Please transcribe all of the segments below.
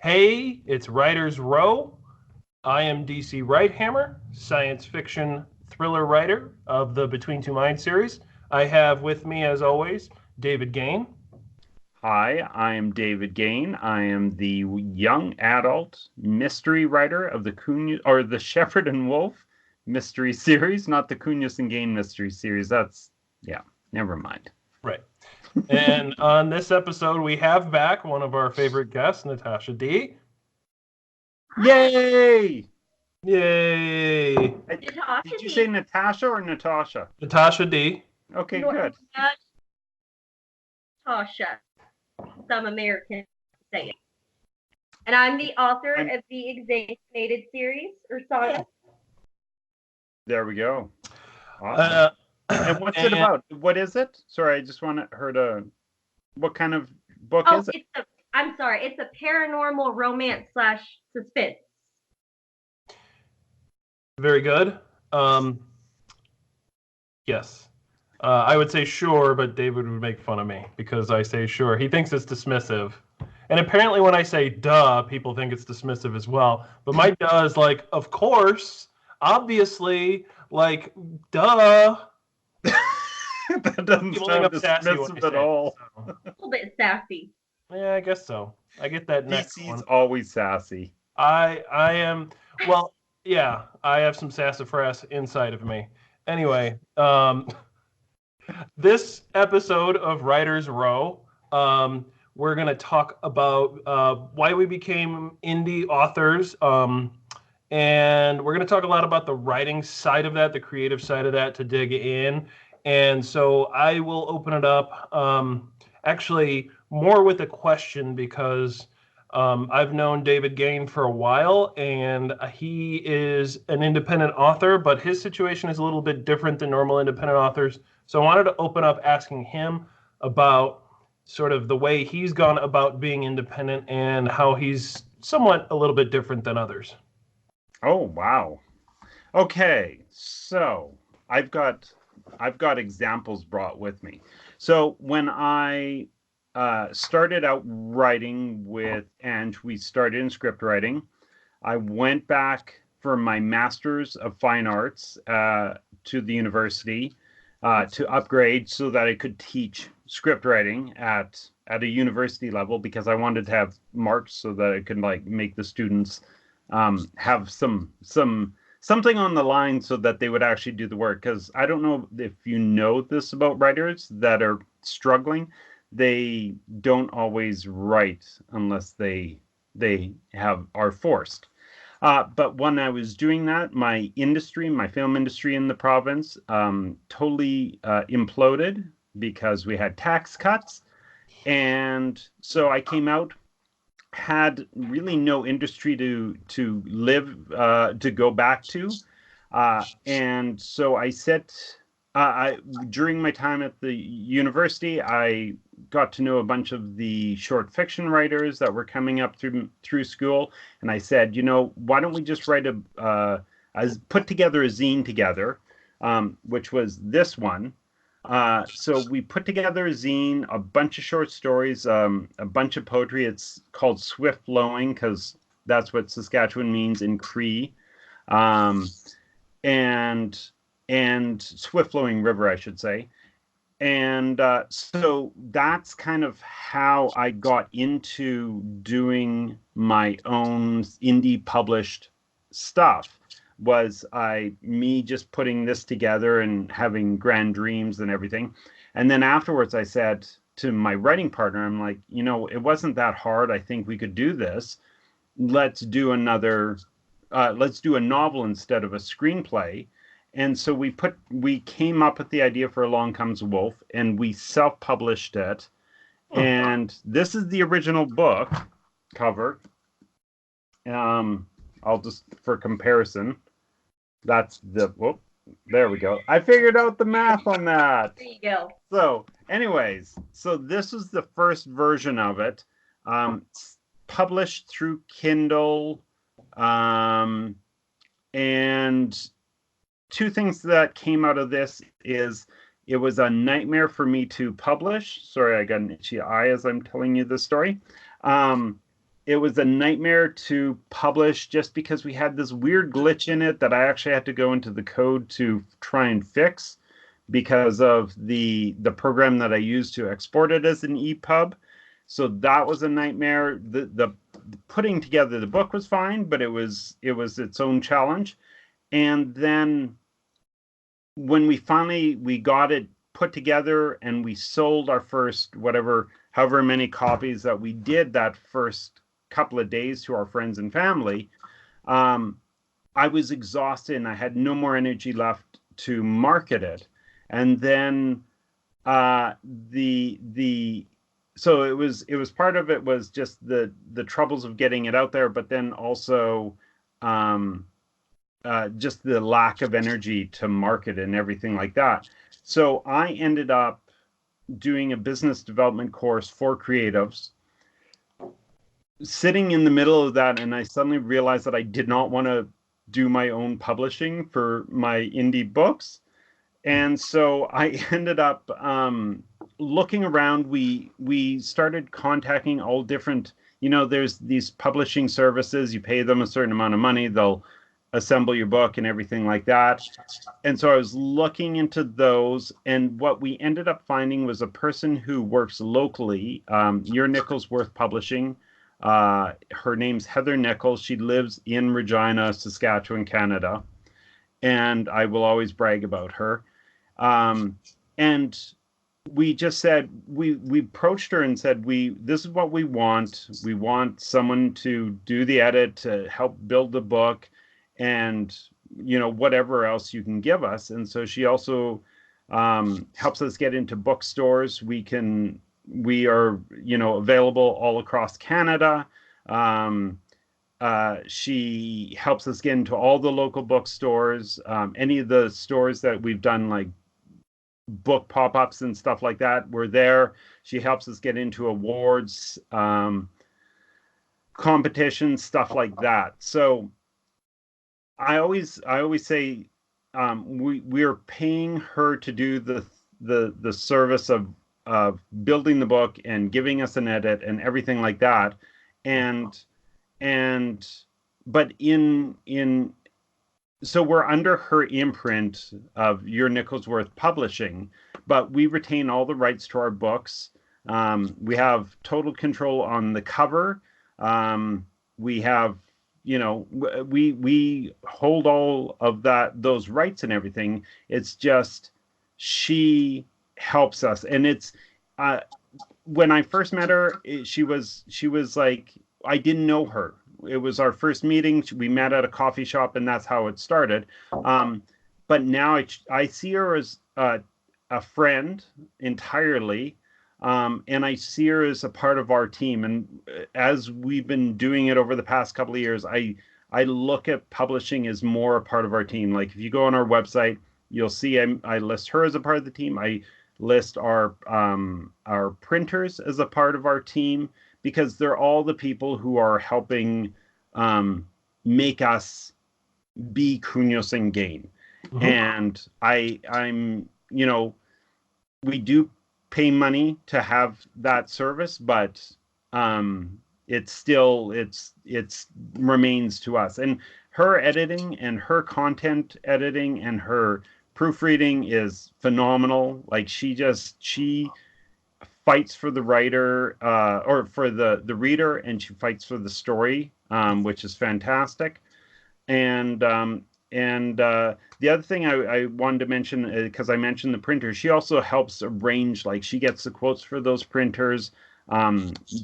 Hey, it's Writer's Row. I am DC Wright-Hammer, science fiction thriller writer of the Between Two Minds series. I have with me, as always, David Gane. Hi, I am David Gane. I am the young adult mystery writer of the Shepherd and Wolf mystery series, not the Cunus and Gane mystery series. Yeah, never mind. Right. And on this episode, we have back one of our favorite guests, Natasha Dee. Yay! Yay! Did you say Natasha or Natasha? Natasha Dee. Okay, good. Natasha, some Americans say it. And I'm the author of the Examinated series, or saga. There we go. Awesome. And what's it about? What is it? Sorry, I just want her to. What kind of book is it? It's a paranormal romance / suspense. Very good. Yes. I would say sure, but David would make fun of me because I say sure. He thinks it's dismissive. And apparently when I say duh, people think it's dismissive as well. But my duh is like, of course, obviously, like, duh. That doesn't sound dismissive at all. So. A little bit sassy. Yeah, I guess so. I get that next one. DC's always sassy. I am, well, yeah, I have some sassafras inside of me. Anyway, this episode of Writer's Row, we're going to talk about why we became indie authors, and we're going to talk a lot about the writing side of that, the creative side of that, to dig in. And so I will open it up, actually more with a question because I've known David Gane for a while, and he is an independent author, but his situation is a little bit different than normal independent authors. So I wanted to open up asking him about sort of the way he's gone about being independent and how he's somewhat a little bit different than others. Oh, wow. Okay, so I've got examples brought with me. So when I started out writing with Ange, we started in script writing. I went back for my Master's of Fine Arts to the university to upgrade so that I could teach script writing at a university level because I wanted to have marks so that I could like make the students have something on the line so that they would actually do the work. Because I don't know if you know this about writers that are struggling. They don't always write unless they are forced. But when I was doing that, my film industry in the province, totally imploded because we had tax cuts. And so I came out, had really no industry to live, to go back to. And so I during my time at the university, I got to know a bunch of the short fiction writers that were coming up through school, and I said, why don't we just write put together a zine together, which was this one. So we put together a zine, a bunch of short stories, a bunch of poetry. It's called Swift Flowing because that's what Saskatchewan means in Cree, and Swift Flowing River, I should say. And so that's kind of how I got into doing my own indie published stuff, was me just putting this together and having grand dreams and everything. And then afterwards I said to my writing partner, I'm like, it wasn't that hard. I think we could do this. Let's do a novel instead of a screenplay. And so we came up with the idea for Along Comes a Wolf, and we self-published it. And this is the original book cover. I'll just, for comparison, that's there we go. I figured out the math on that. There you go. So anyways, this is the first version of it, published through Kindle, and two things that came out of this is it was a nightmare for me to publish. Sorry, I got an itchy eye as I'm telling you this story. it was a nightmare to publish just because we had this weird glitch in it that I actually had to go into the code to try and fix because of the program that I used to export it as an EPUB. So that was a nightmare. The putting together the book was fine, but it was its own challenge. And then when we got it put together and we sold our first however many copies that we did that first couple of days to our friends and family, I was exhausted and I had no more energy left to market it. And then so it was part of it was just the troubles of getting it out there, but then also just the lack of energy to market and everything like that. So I ended up doing a business development course for creatives, sitting in the middle of that, and I suddenly realized that I did not want to do my own publishing for my indie books. And so I ended up looking around. We started contacting all different, there's these publishing services. You pay them a certain amount of money, they'll assemble your book and everything like that. And so I was looking into those, and what we ended up finding was a person who works locally, Your Nicholsworth Publishing. Her name's Heather Nichols. She lives in Regina, Saskatchewan, Canada, and I will always brag about her. And we just said, we approached her and said, this is what we want. We want someone to do the edit, to help build the book, and whatever else you can give us. And so she also helps us get into bookstores. We are available all across Canada. She helps us get into all the local bookstores, any of the stores that we've done like book pop-ups and stuff like that. We're there. She helps us get into awards, competitions, stuff like that. So I always say we're paying her to do the service of building the book and giving us an edit and everything like that. But so we're under her imprint of Your Nicholsworth Publishing, but we retain all the rights to our books. We have total control on the cover. We have, we hold all of those rights and everything. It's just she helps us, and it's when I first met her, she was like, I didn't know her. It was our first meeting. We met at a coffee shop, and that's how it started. But now I see her as a friend entirely, and I see her as a part of our team. And as we've been doing it over the past couple of years, I look at publishing as more a part of our team. Like if you go on our website, you'll see I list her as a part of the team. I list our printers as a part of our team, because they're all the people who are helping make us be Kunos and Gane. Mm-hmm. And I'm we do pay money to have that service, but it remains to us. And her editing and her content editing and her proofreading is phenomenal. Like she fights for the writer or for the reader, and she fights for the story, which is fantastic. And the other thing I wanted to mention, because I mentioned the printer, she also helps arrange, like she gets the quotes for those printers.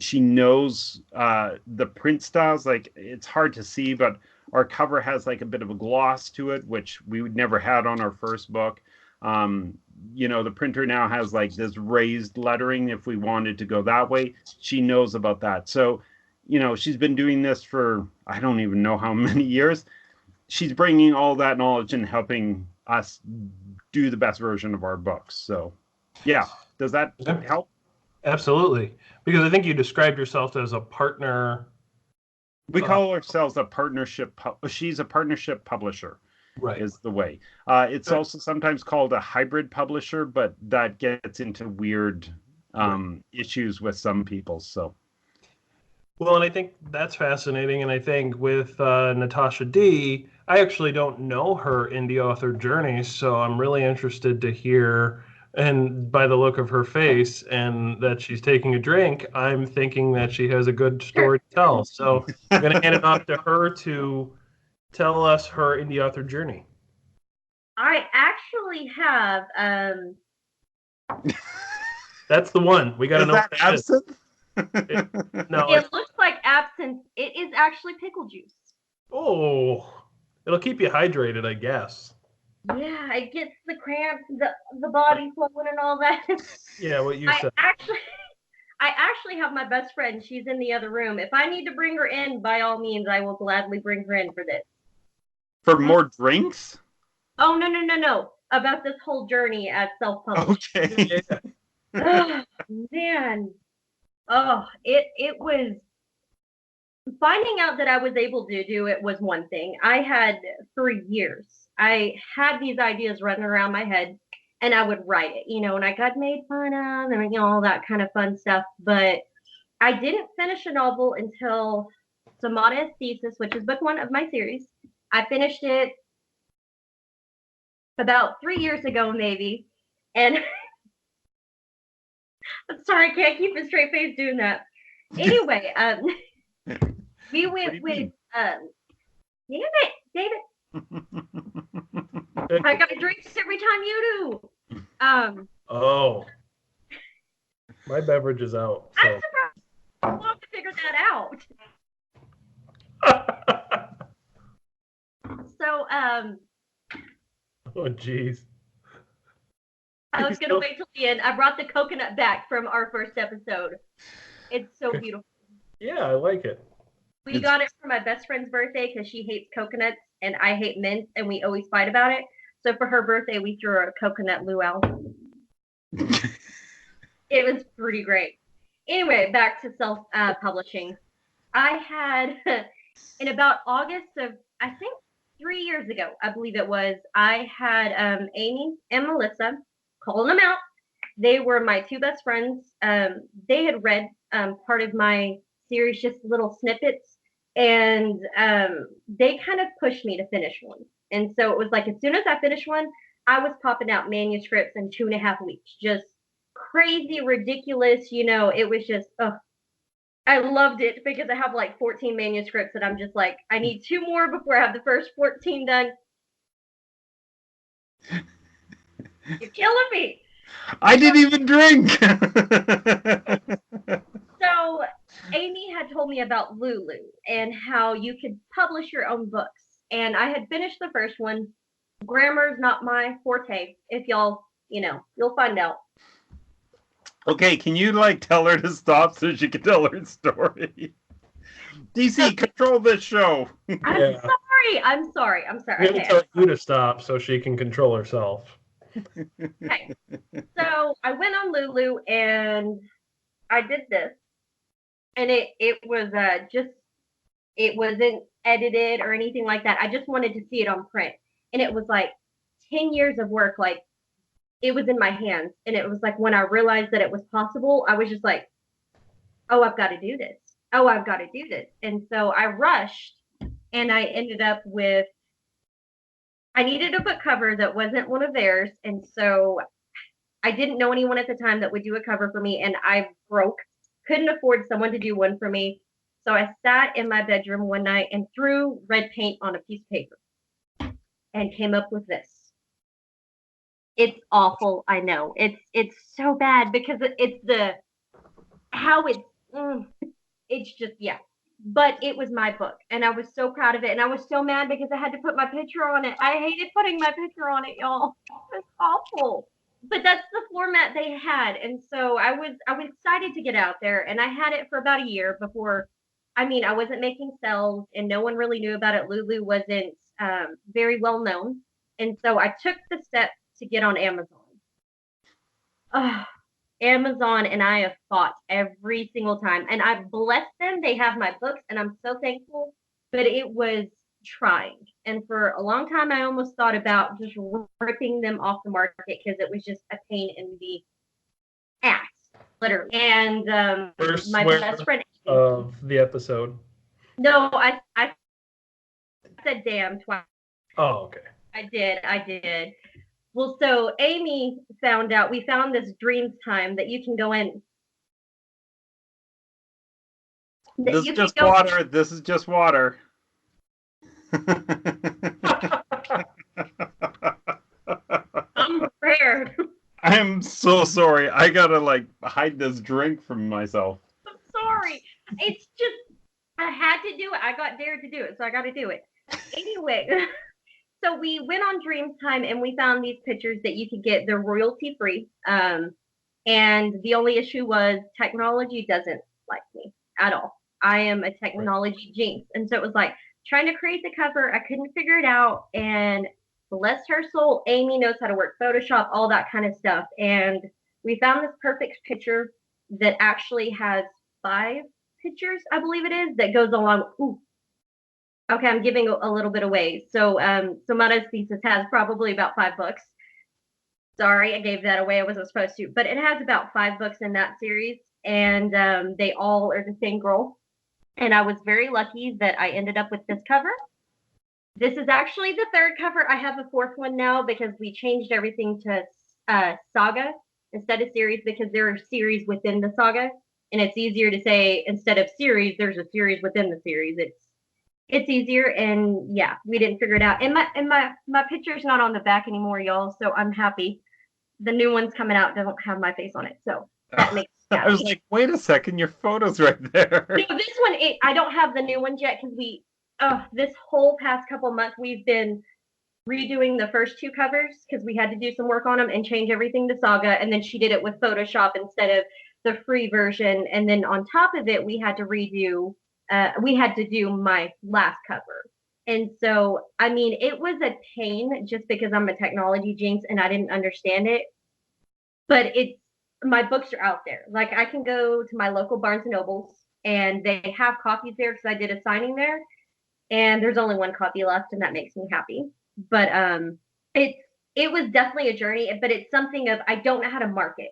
She knows the print styles. Like it's hard to see, but our cover has like a bit of a gloss to it, which we never had on our first book. The printer now has like this raised lettering if we wanted to go that way. She knows about that. So, she's been doing this for, I don't even know how many years. She's bringing all that knowledge and helping us do the best version of our books. So, yeah. Does that help? Absolutely. Because I think you described yourself as a partner. We call ourselves a partnership. She's a partnership publisher. Right. Is the way. It's also sometimes called a hybrid publisher, but that gets into weird issues with some people. So, Well, and I think that's fascinating. And I think with Natasha Dee, I actually don't know her indie author journey, so I'm really interested to hear. And by the look of her face and that she's taking a drink, I'm thinking that she has a good Sure. story to tell. So I'm going to hand it off to her to tell us her indie author journey. I actually have That's the one. We got to Is know that what that is. absinthe? No, it looks like absinthe. It is actually pickle juice. oh, it'll keep you hydrated, I guess. Yeah, it gets the cramps, the body flowing and all that. Yeah, what you I said. actually have my best friend. She's in the other room. If I need to bring her in, by all means, I will gladly bring her in for this. For more drinks? Oh no! About this whole journey at self-publishing. Okay. Yeah. Oh, man. Oh, it was finding out that I was able to do it was one thing. I had for years. I had these ideas running around my head and I would write it, and I got made fun of and all that kind of fun stuff. But I didn't finish a novel until Samada's Thesis, which is book 1 of my series. I finished it about 3 years ago, maybe. And I'm sorry, I can't keep a straight face doing that. Anyway, we went with damn it, David. I got drinks every time you do. Oh, my beverage is out. I'm So. surprised I want to figure that out. So, Oh, jeez. I was gonna wait till the end. I brought the coconut back from our first episode. It's so beautiful. Yeah, I like it. We got it for my best friend's birthday because she hates coconuts and I hate mint, and we always fight about it. So for her birthday, we threw her a coconut luau. It was pretty great. Anyway, back to self-publishing. I had, in about August of, I think, 3 years ago, I believe it was, I had Amy and Melissa, calling them out. They were my two best friends. They had read part of my series, just little snippets, and they kind of pushed me to finish one. And so it was like, as soon as I finished one, I was popping out manuscripts in 2.5 weeks. Just crazy, ridiculous. It was just, I loved it because I have like 14 manuscripts and I'm just like, I need 2 more before I have the first 14 done. You're killing me. I didn't even drink. So Amy had told me about Lulu and how you could publish your own books. And I had finished the first one. Grammar's not my forte. If y'all, you'll find out. Okay, can you tell her to stop so she can tell her story? DC, control this show. I'm sorry. I'm going to tell you to stop so she can control herself. Okay. So I went on Lulu and I did this. And it was it wasn't edited or anything like that. I just wanted to see it on print. And it was like 10 years of work. Like, it was in my hands. And it was like, when I realized that it was possible, I was just like, oh, I've got to do this. Oh, I've got to do this. And so I rushed and I ended up with, I needed a book cover that wasn't one of theirs. And so I didn't know anyone at the time that would do a cover for me. And I couldn't afford someone to do one for me. So I sat in my bedroom one night and threw red paint on a piece of paper and came up with this. It's awful, I know. It's so bad because it's it's just, yeah. But it was my book and I was so proud of it, and I was so mad because I had to put my picture on it. I hated putting my picture on it, y'all. It was awful. But that's the format they had, and so I was excited to get out there, and I had it for about a year before. I wasn't making sales, and no one really knew about it. Lulu wasn't very well known, and so I took the step to get on Amazon. Amazon and I have fought every single time, and I bless them. They have my books, and I'm so thankful. But it was trying, and for a long time, I almost thought about just ripping them off the market because it was just a pain in the ass, literally. And my best friend of the episode? No, I said damn twice. Oh, okay. I did. Well, so Amy found out, we found this dreams time that you can go in. That This is you can just go. water. This is just water. I'm prepared. I'm so sorry. I gotta like hide this drink from myself. I'm sorry. It's just, I had to do it. I got dared to do it, so I got to do it. Anyway, so we went on Dreams Time and we found these pictures that you could get. They're royalty free. And the only issue was technology doesn't like me at all. I am a technology jinx. And so it was like trying to create the cover. I couldn't figure it out. And bless her soul, Amy knows how to work Photoshop, all that kind of stuff. And we found this perfect picture that actually has 5 pictures, I believe it is, that goes along. Ooh, okay, I'm giving a little bit away. So Mata's thesis has probably about 5 books. Sorry, I gave that away. I wasn't supposed to, but it has about 5 books in that series, and they all are the same girl. And I was very lucky that I ended up with this cover. This is actually the 3rd cover. I have a 4th one now because we changed everything to saga instead of series because there are series within the saga, and it's easier to say instead of series, there's a series within the series. It's easier, and yeah, we didn't figure it out. And my picture's not on the back anymore, y'all. So I'm happy. The new one's coming out doesn't have my face on it, so that makes. I was like, wait a second, your photo's right there. No, this one, I don't have the new ones yet because this whole past couple months we've been redoing the first 2 covers because we had to do some work on them and change everything to Saga, and then she did it with Photoshop instead of the free version, and then on top of it we had to redo. We had to do my last cover. And so, I mean, it was a pain just because I'm a technology jinx and I didn't understand it. But my books are out there. Like I can go to my local Barnes and Nobles and they have copies there because I did a signing there. And there's only 1 copy left, and that makes me happy. But it was definitely a journey, but it's something of I don't know how to market.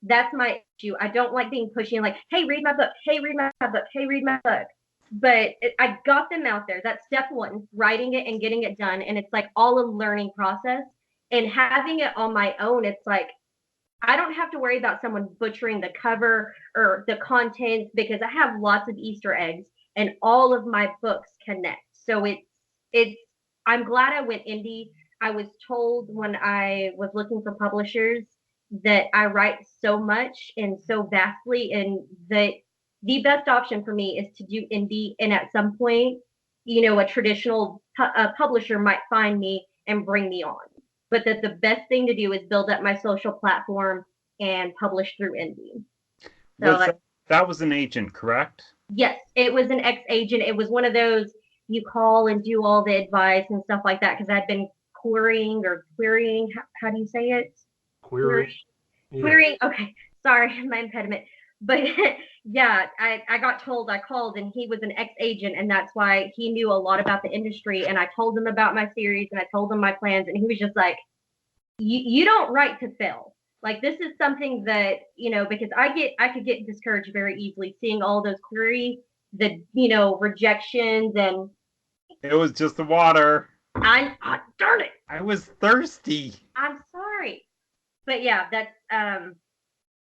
That's my issue. I don't like being pushy and like, hey, read my book. Hey, read my book. Hey, read my book. But I got them out there. That's step 1, writing it and getting it done. And it's like all a learning process. And having it on my own, it's like I don't have to worry about someone butchering the cover or the contents because I have lots of Easter eggs and all of my books connect. So it's I'm glad I went indie. I was told when I was looking for publishers that I write so much and so vastly, and that the best option for me is to do indie. And at some point, a traditional publisher might find me and bring me on. But that the best thing to do is build up my social platform and publish through indie. So that was an agent, correct? Yes, it was an ex-agent. It was one of those you call and do all the advice and stuff like that because I'd been querying. How do you say it? Query. Querying. Okay, sorry, my impediment. But yeah, I got told, I called and he was an ex-agent, and that's why he knew a lot about the industry. And I told him about my series and I told him my plans, and he was just like, you don't write to fail. Like this is something that, because I could get discouraged very easily seeing all those queries, the rejections, and it was just the water. Darn it. I was thirsty. I'm sorry. But yeah, that's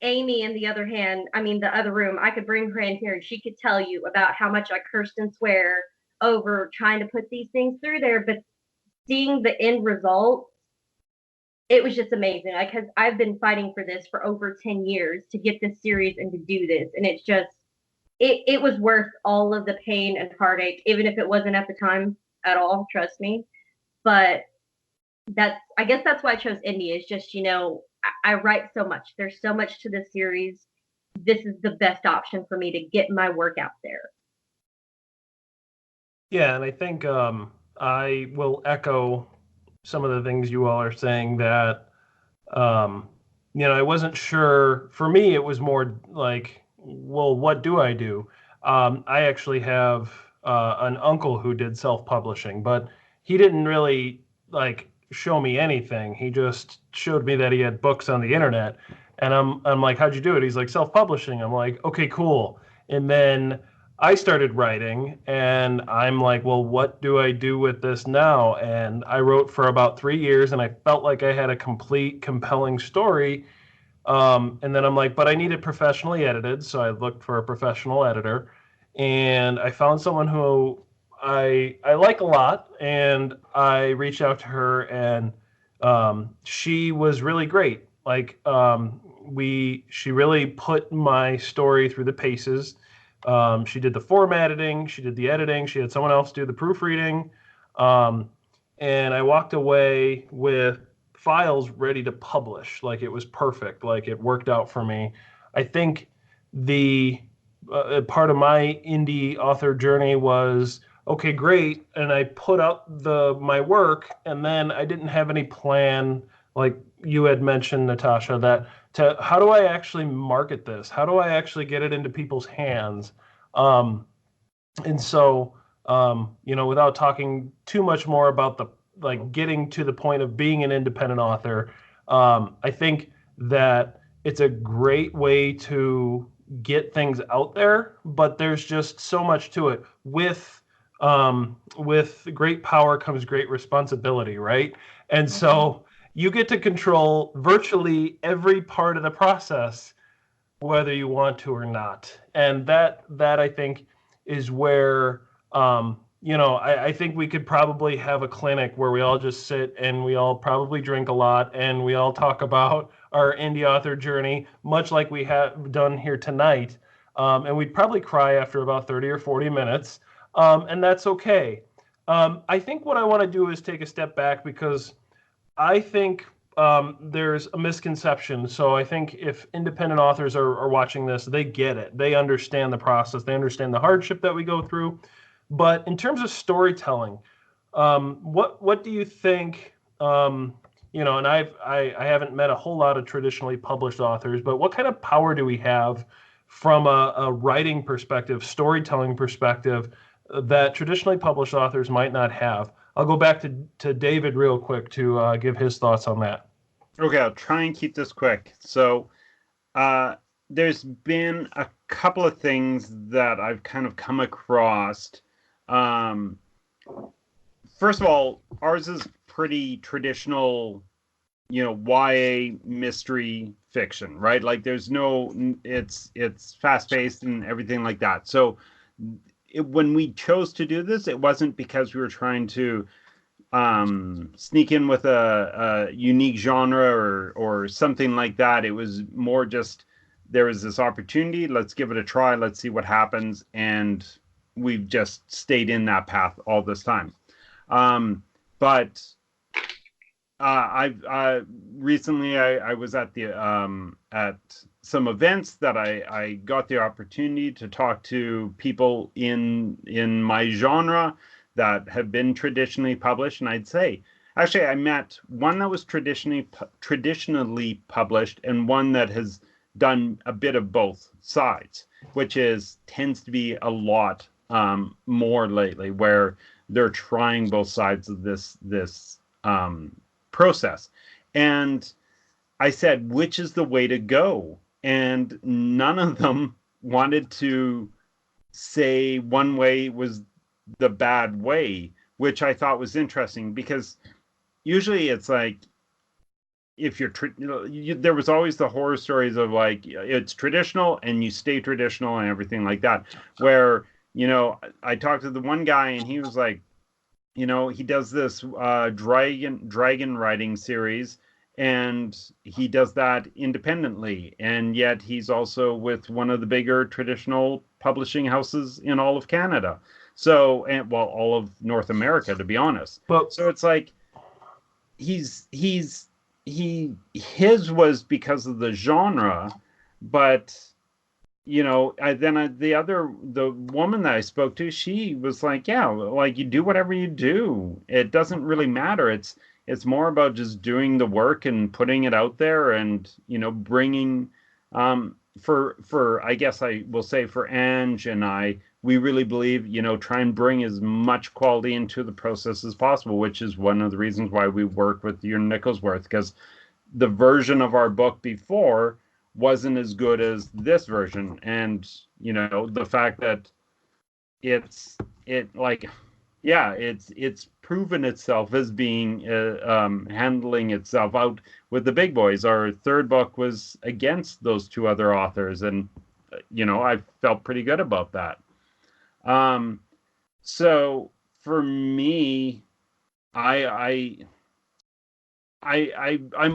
Amy, on the other hand, the other room, I could bring her in here and she could tell you about how much I cursed and swear over trying to put these things through there. But seeing the end result, it was just amazing. Because I've been fighting for this for over 10 years to get this series and to do this. And it's just, it was worth all of the pain and heartache, even if it wasn't at the time at all, trust me. But I guess that's why I chose indie. Is just, I write so much. There's so much to this series. This is the best option for me to get my work out there. Yeah, and I think I will echo some of the things you all are saying that, I wasn't sure. For me, it was more like, well, what do I do? I actually have an uncle who did self-publishing, but he didn't really show me anything. He just showed me that he had books on the internet, and I'm like, how'd you do it? He's like, self-publishing. I'm like, okay, cool. And then I started writing, and I'm like, well, what do I do with this now? And I wrote for about 3 years, and I felt like I had a complete, compelling story. And then I'm like, but I need it professionally edited. So I looked for a professional editor, and I found someone who I like a lot, and I reached out to her, and she was really great. Like she really put my story through the paces. She did the format editing, she did the editing, she had someone else do the proofreading, um, and I walked away with files ready to publish. Like it was perfect. Like it worked out for me. I think the part of my indie author journey was okay, great, and I put up my work, and then I didn't have any plan, like you had mentioned, Natasha, that to how do I actually market this? How do I actually get it into people's hands? Um, and so, without talking too much more about the like getting to the point of being an independent author, I think that it's a great way to get things out there, but there's just so much to it. With great power comes great responsibility, right? And so you get to control virtually every part of the process, whether you want to or not. And that I think is where I think we could probably have a clinic where we all just sit and we all probably drink a lot and we all talk about our indie author journey, much like we have done here tonight. And we'd probably cry after about 30 or 40 minutes. And that's okay. I think what I want to do is take a step back because I think there's a misconception. So I think if independent authors are watching this, they get it. They understand the process. They understand the hardship that we go through. But in terms of storytelling, what do you think? And I haven't met a whole lot of traditionally published authors, but what kind of power do we have from a writing perspective, storytelling perspective, that traditionally published authors might not have? I'll go back to David real quick to give his thoughts on that. Okay, I'll try and keep this quick. So, there's been a couple of things that I've kind of come across. First of all, ours is pretty traditional, YA mystery fiction, right? Like there's it's fast-paced and everything like that. So when we chose to do this, it wasn't because we were trying to sneak in with a unique genre or something like that. It was more just there was this opportunity. Let's give it a try. Let's see what happens. And we've just stayed in that path all this time. But I've recently I was at at some events that I got the opportunity to talk to people in my genre that have been traditionally published, and I'd say actually I met one that was traditionally published and one that has done a bit of both sides, which tends to be a lot more lately, where they're trying both sides of this process. And I said, which is the way to go? And none of them wanted to say one way was the bad way, which I thought was interesting, because usually it's like, if there was always the horror stories of like, it's traditional and you stay traditional and everything like that, where, I talked to the one guy and he was like, he does this dragon writing series, and he does that independently, and yet he's also with one of the bigger traditional publishing houses in all of Canada. So, all of North America, to be honest. But so it's like his was because of the genre, but the woman that I spoke to, she was like, yeah, like you do whatever you do. It doesn't really matter. It's more about just doing the work and putting it out there, and bringing for I guess I will say for Ange and I, we really believe, try and bring as much quality into the process as possible, which is one of the reasons why we work with Your Nicholsworth, because the version of our book before wasn't as good as this version. And, you know, the fact that it's proven itself as being handling itself out with the big boys. Our third book was against those two other authors, and you know, I felt pretty good about that. So for me, I'm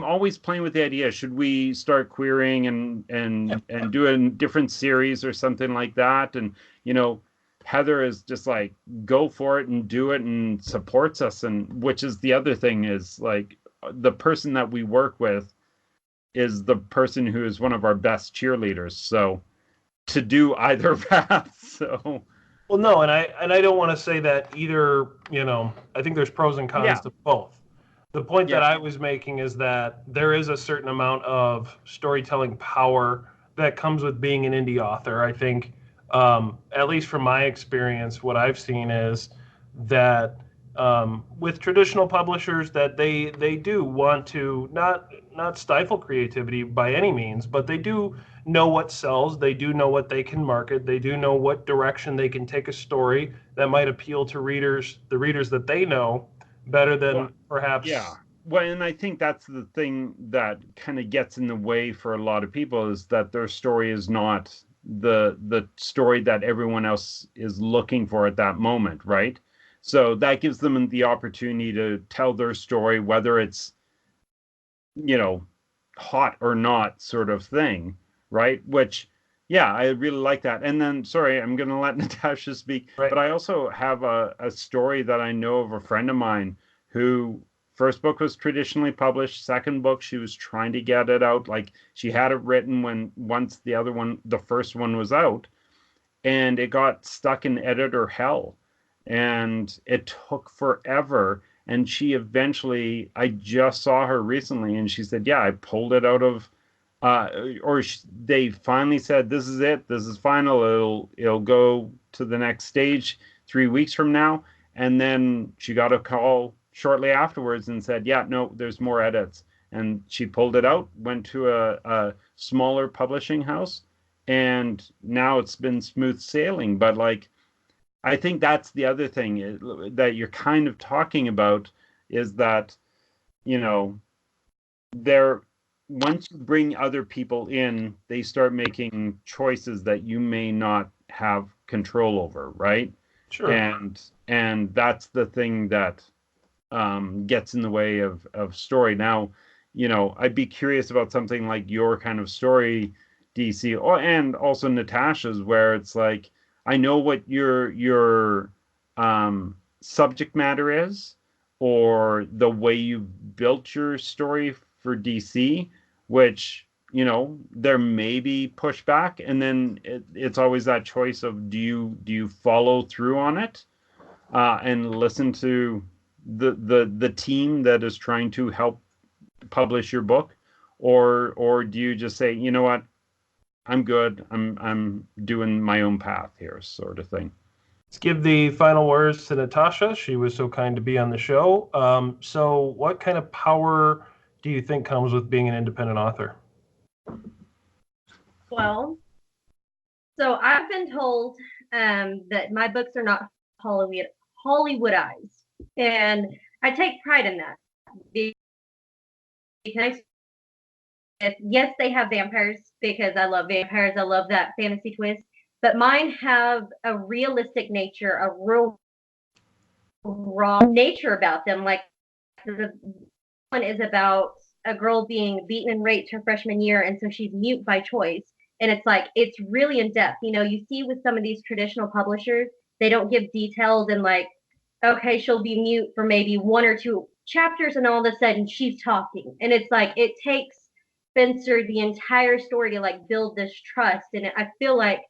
always playing with the idea, should we start querying and do a different series or something like that? And you know, Heather is just like, go for it and do it, and supports us. And which is the other thing, is like, the person that we work with is the person who is one of our best cheerleaders. So to do either path. So Well, no, and I don't want to say that either. You know, I think there's pros and cons yeah, to both. The point that yeah, I was making is that there is a certain amount of storytelling power that comes with being an indie author. I think, at least from my experience, what I've seen is that with traditional publishers, that they do want to not stifle creativity by any means, but they do know what sells. They do know what they can market. They do know what direction they can take a story that might appeal to the readers that they know better well, than yeah. perhaps. Well, and I think that's the thing that kind of gets in the way for a lot of people, is that their story is not the story that everyone else is looking for at that moment, right? So that gives them the opportunity to tell their story, whether it's, you know, hot or not, sort of thing, right? Which, yeah, I really like that. And then, sorry, I'm going to let Natasha speak, Right. but I also have a story that I know of a friend of mine who, first book was traditionally published, second book, she was trying to get it out. Like, she had it written when once the first one was out, and it got stuck in editor hell, and it took forever. And she eventually, I just saw her recently, and she said, yeah, I pulled it out of they finally said, this is it, this is final, it'll go to the next stage 3 weeks from now. And then she got a call shortly afterwards and said, yeah, no, there's more edits. And she pulled it out, went to a smaller publishing house, and now it's been smooth sailing. But like, I think that's the other thing that you're kind of talking about, is that, you know, there, once you bring other people in, they start making choices that you may not have control over, right? Sure. And that's the thing that gets in the way of story. Now, you know, I'd be curious about something like your kind of story, DC, or and also Natasha's, where it's like, I know what your subject matter is, or the way you've built your story for DC, which, you know, there may be pushback, and then it's always that choice of, do you follow through on it, and listen to the team that is trying to help publish your book, or do you just say, you know what, I'm good, I'm doing my own path here, sort of thing? Let's give the final words to Natasha. She was so kind to be on the show. So, what kind of power do you think comes with being an independent author? Well, so I've been told that my books are not Hollywoodized, and I take pride in that, because yes, they have vampires because I love vampires. I love that fantasy twist, but mine have a realistic nature, a real raw nature about them. Like, the one is about a girl being beaten and raped her freshman year, and so she's mute by choice. And it's like, it's really in depth. You know, you see with some of these traditional publishers, they don't give details, and like, okay, she'll be mute for maybe one or two chapters, and all of a sudden she's talking. And it's like, it takes Spencer the entire story to like build this trust. And I feel like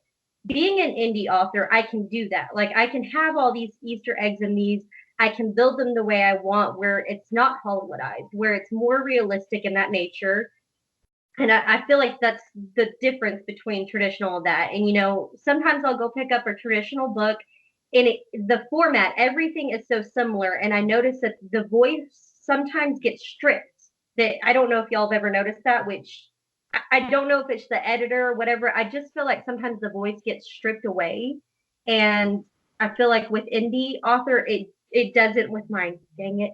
being an indie author, I can do that. Like, I can have all these Easter eggs in these, I can build them the way I want, where it's not Hollywoodized, where it's more realistic in that nature. And I feel like that's the difference between traditional and that. And, you know, sometimes I'll go pick up a traditional book, and the format, everything is so similar. And I notice that the voice sometimes gets stripped. That, I don't know if y'all have ever noticed that, which I don't know if it's the editor or whatever. I just feel like sometimes the voice gets stripped away, and I feel like with indie author, it doesn't with mine. Dang it.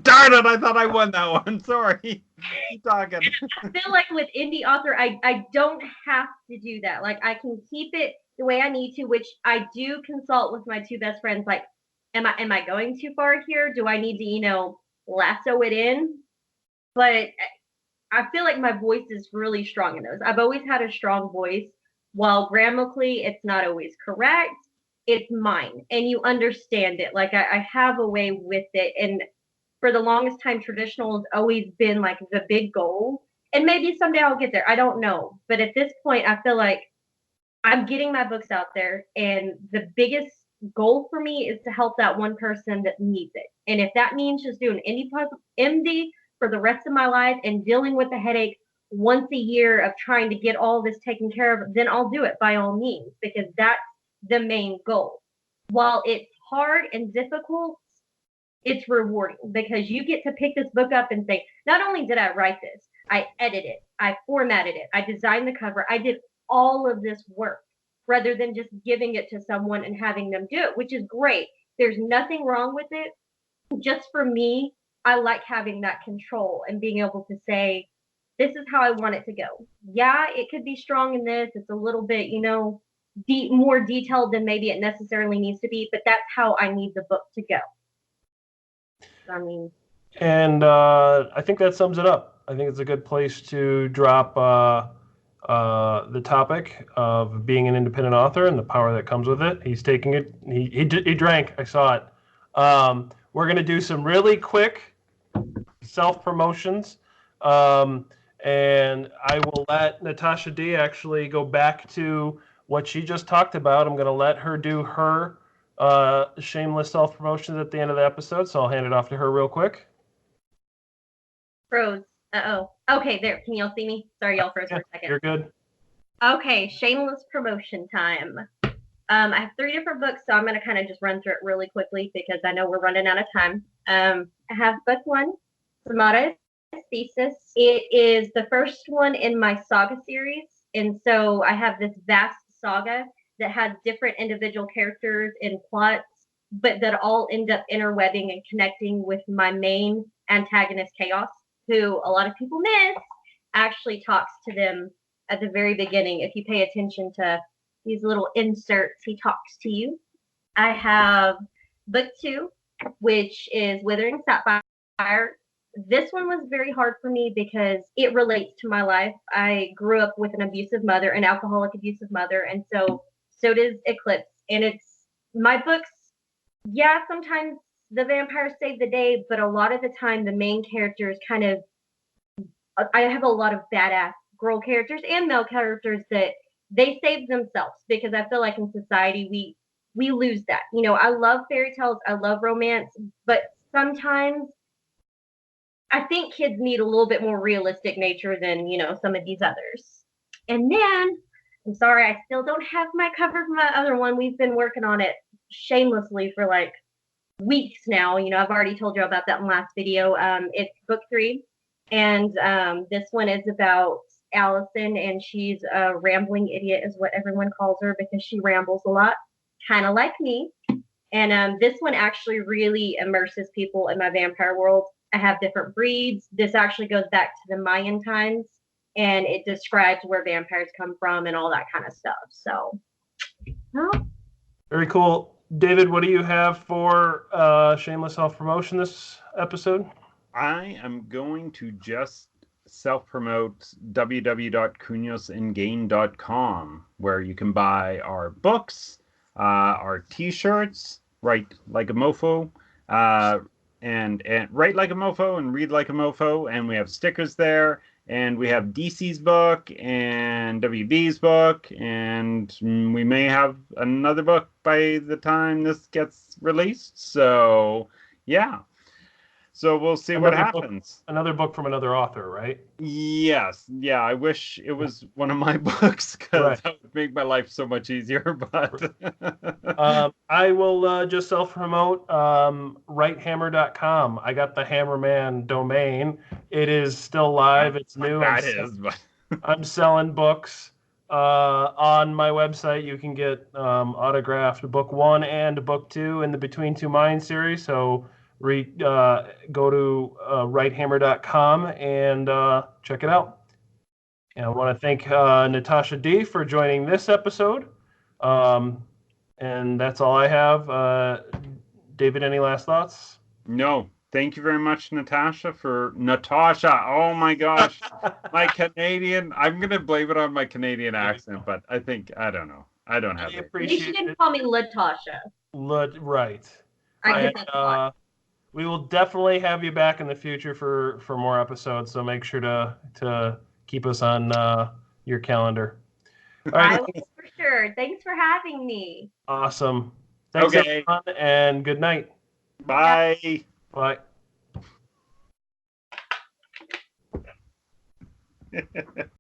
Darn it! I thought I won that one. Sorry. Keep talking. I feel like with indie author, I don't have to do that. Like I can keep it the way I need to, which I do consult with my two best friends. Like, am I going too far here? Do I need to, lasso it in? But I feel like my voice is really strong in those. I've always had a strong voice. While grammatically it's not always correct, it's mine. And you understand it. Like I have a way with it. And for the longest time, traditional has always been like the big goal. And maybe someday I'll get there. I don't know. But at this point, I feel like I'm getting my books out there. And the biggest goal for me is to help that one person that needs it. And if that means just doing MD for the rest of my life and dealing with the headache once a year of trying to get all this taken care of, then I'll do it by all means because that's the main goal. While it's hard and difficult, it's rewarding because you get to pick this book up and say, not only did I write this, I edited it, I formatted it, I designed the cover, I did all of this work rather than just giving it to someone and having them do it, which is great. There's nothing wrong with it. Just for me, I like having that control and being able to say, this is how I want it to go. Yeah, it could be strong in this. It's a little bit, more detailed than maybe it necessarily needs to be, but that's how I need the book to go. I mean, And I think that sums it up. I think it's a good place to drop the topic of being an independent author and the power that comes with it. He's taking it. He drank. I saw it. We're going to do some really quick self promotions. And I will let Natasha Dee actually go back to what she just talked about. I'm going to let her do her shameless self promotions at the end of the episode. So I'll hand it off to her real quick. Froze. Uh-oh. Okay, there. Can y'all see me? Sorry, y'all froze for a second. You're good. Okay, shameless promotion time. I have 3 different books, so I'm going to kind of just run through it really quickly because I know we're running out of time. I have book 1, Samara's Thesis. It is the first one in my saga series, and so I have this vast saga that has different individual characters and plots, but that all end up interwebbing and connecting with my main antagonist, Chaos, who a lot of people miss, actually talks to them at the very beginning. If you pay attention to these little inserts, he talks to you. I have book 2, which is Withering Sapphire. This one was very hard for me because it relates to my life. I grew up with an abusive mother, an alcoholic abusive mother, and so does Eclipse. And it's my books, yeah, sometimes the vampires save the day, but a lot of the time the main characters kind of, I have a lot of badass girl characters and male characters that they save themselves because I feel like in society we lose that. I love fairy tales, I love romance, but sometimes I think kids need a little bit more realistic nature than, some of these others. And then, I'm sorry, I still don't have my cover for my other one. We've been working on it shamelessly for like weeks now. I've already told you about that in the last video. It's book 3. And this one is about Allison, and she's a rambling idiot is what everyone calls her because she rambles a lot, kind of like me. And this one actually really immerses people in my vampire world. I have different breeds. This actually goes back to the Mayan times, and it describes where vampires come from and all that kind of stuff. So, Very cool. David, what do you have for shameless self-promotion this episode? I am going to just self-promote www.cunosandgane.com, where you can buy our books, our t-shirts, Write Like a Mofo, and Write Like a Mofo and Read Like a Mofo, and we have stickers there, and we have DC's book and WB's book, and we may have another book by the time this gets released. So, yeah. So we'll see what happens. Another book from another author, right? Yes. Yeah. I wish it was one of my books because that would make my life so much easier. But I will just self-promote Wright-Hammer.com. I got the Hammerman domain. It is still live. It's new. I'm selling books on my website. You can get autographed book 1 and book 2 in the Between Two Minds series. So go to Wright-Hammer.com and check it out. And I want to thank Natasha Dee for joining this episode. And that's all I have. David, any last thoughts? No. Thank you very much, Natasha. Oh my gosh. My Canadian. I'm going to blame it on my Canadian accent, but I don't know. I don't have it. You didn't call me Latasha. Right. And, we will definitely have you back in the future for more episodes. So make sure to keep us on your calendar. All right. I will for sure. Thanks for having me. Awesome. Thanks, everyone, and good night. Bye. Bye.